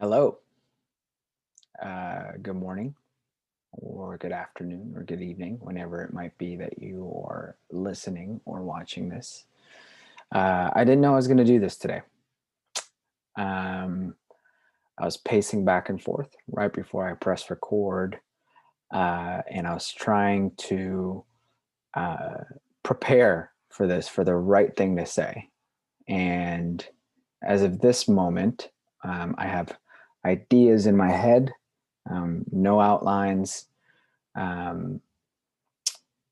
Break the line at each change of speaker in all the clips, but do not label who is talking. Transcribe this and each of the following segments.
Hello. Good morning, or good afternoon, or good evening, whenever it might be that you are listening or watching this. I didn't know I was going to do this today. Um, I was pacing back and forth right before I pressed record, and I was trying to uh, prepare for this, for the right thing to say. And as of this moment, I have ideas in my head, no outlines, um,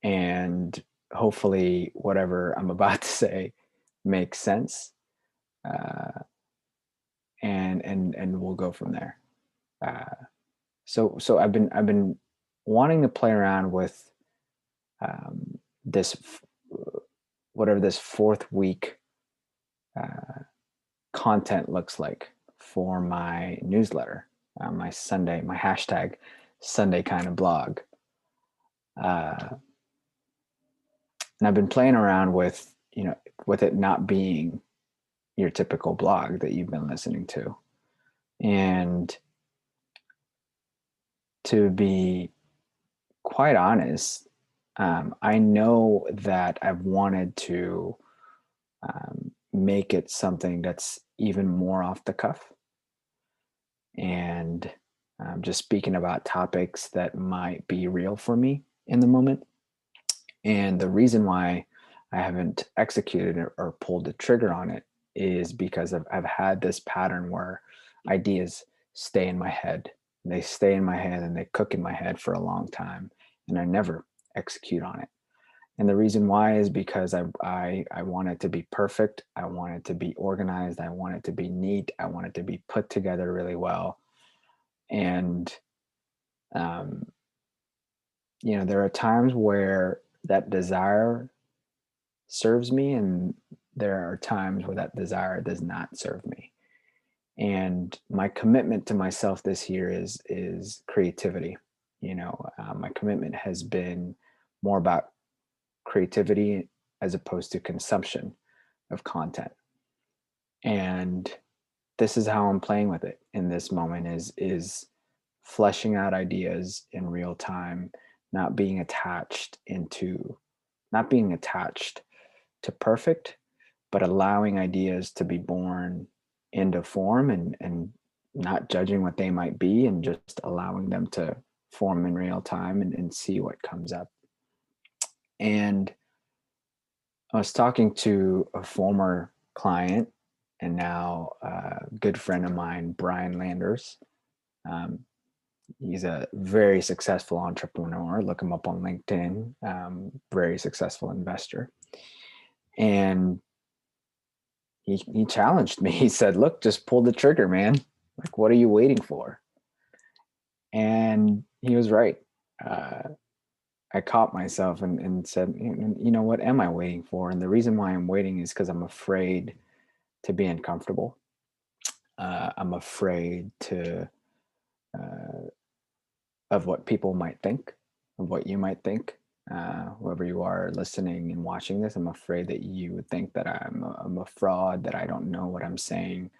and hopefully whatever I'm about to say makes sense, uh, and we'll go from there. So I've been wanting to play around with this whatever this fourth week uh, content looks like for my newsletter, my hashtag Sunday kind of blog. Uh, and I've been playing around with, with it not being your typical blog that you've been listening to. And to be quite honest, I know that I've wanted to make it something that's even more off the cuff and just speaking about topics that might be real for me in the moment. And the reason why I haven't executed it or pulled the trigger on it is because I've had this pattern where ideas stay in my head. They stay in my head and they cook in my head for a long time, and I never execute on it. And the reason why is because I want it to be perfect. I want it to be organized. I want it to be neat. I want it to be put together really well. And um, there are times where that desire serves me, and there are times where that desire does not serve me. And my commitment to myself this year is creativity. My commitment has been more about creativity as opposed to consumption of content. And this is how I'm playing with it in this moment is fleshing out ideas in real time, not being attached into not being attached to perfect, but allowing ideas to be born into form, and not judging what they might be, and just allowing them to form in real time, and see what comes up. And I was talking to a former client and now a good friend of mine, Brian Landers. Um, he's a very successful entrepreneur. Look him up on LinkedIn. Very successful investor. And he challenged me. He said, "Look, just pull the trigger, man. Like, what are you waiting for?" And he was right. Uh, I caught myself and said, What am I waiting for?" And the reason why I'm waiting is because I'm afraid to be uncomfortable. I'm afraid uh, of what people might think, of what you might think. Whoever you are listening and watching this, I'm afraid that you would think that I'm a fraud, that I don't know what I'm saying,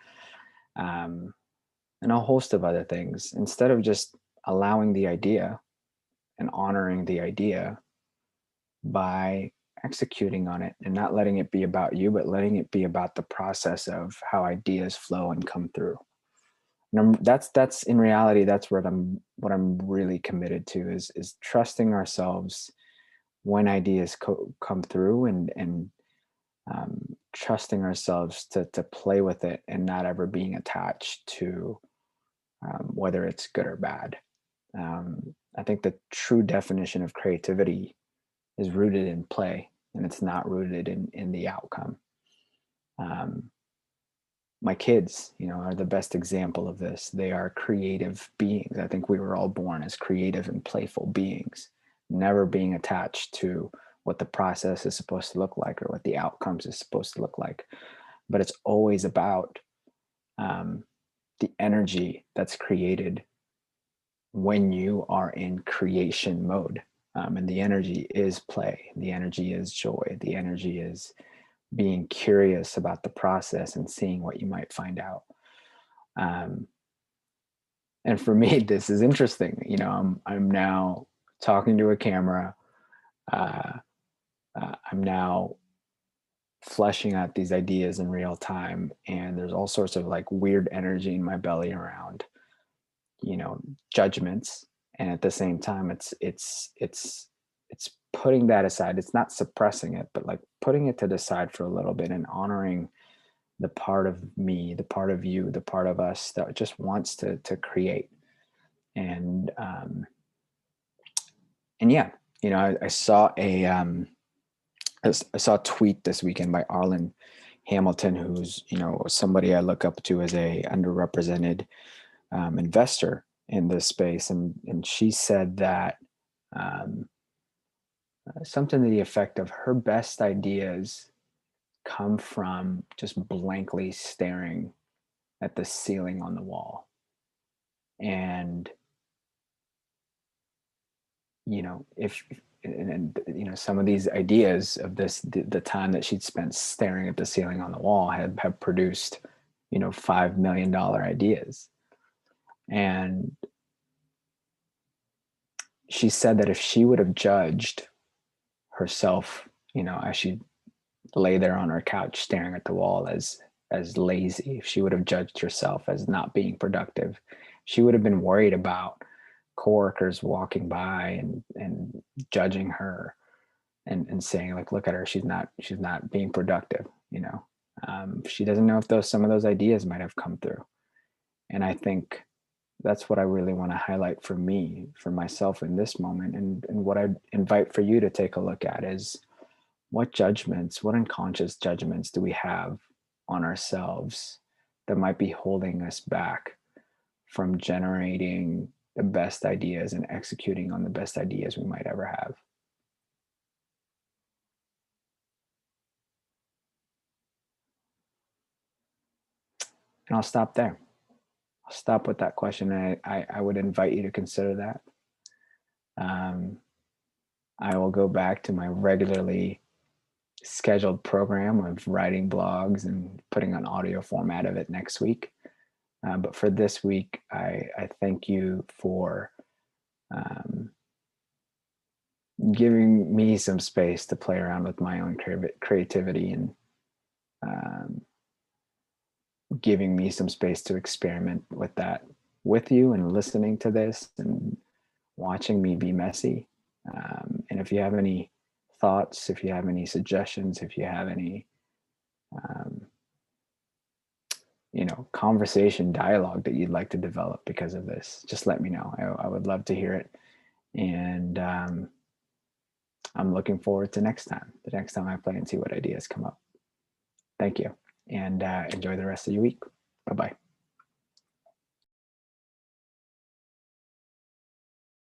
um, and a host of other things. Instead of just allowing the idea and honoring the idea by executing on it and not letting it be about you, but letting it be about the process of how ideas flow and come through. And that's in reality, that's what I'm really committed to is trusting ourselves when ideas come through, and trusting ourselves to play with it and not ever being attached to whether it's good or bad. I think the true definition of creativity is rooted in play, and it's not rooted in the outcome. Um, my kids, are the best example of this. They are creative beings. I think we were all born as creative and playful beings, never being attached to what the process is supposed to look like or what the outcomes is supposed to look like. But it's always about um, the energy that's created when you are in creation mode. And the energy is play, the energy is joy, the energy is being curious about the process and seeing what you might find out. Um, And for me, this is interesting. I'm now talking to a camera. Uh, I'm now fleshing out these ideas in real time, and there's all sorts of like weird energy in my belly around, you know, judgments. And at the same time, it's putting that aside. It's not suppressing it, but like putting it to the side for a little bit and honoring the part of me, the part of you, the part of us that just wants to create. And and yeah, I saw I saw a tweet this weekend by Arlen Hamilton, who's somebody I look up to as a underrepresented investor in this space, and she said that um, something to the effect of her best ideas come from just blankly staring at the ceiling on the wall. And if and some of these ideas of the time that she'd spent staring at the ceiling on the wall have produced $5 million ideas. And she said that if she would have judged herself, as she lay there on her couch staring at the wall, as lazy, if she would have judged herself as not being productive, she would have been worried about coworkers walking by and judging her and saying like, look at her, she's not being productive. She doesn't know if some of those ideas might have come through. And I think that's what I really want to highlight for me, for myself in this moment. And what I invite for you to take a look at is, what unconscious judgments do we have on ourselves that might be holding us back from generating the best ideas and executing on the best ideas we might ever have? And I'll stop there. I'll stop with that question. I would invite you to consider that. Um, I will go back to my regularly scheduled program of writing blogs and putting an audio format of it next week. But for this week, I thank you for um, giving me some space to play around with my own creativity, and um, giving me some space to experiment with that with you, and listening to this and watching me be messy. And if you have any thoughts, if you have any suggestions, if you have any um, conversation, dialogue that you'd like to develop because of this, just let me know. I would love to hear it. And I'm looking forward to the next time I play, and see what ideas come up. Thank you. And enjoy the rest of your week. Bye-bye.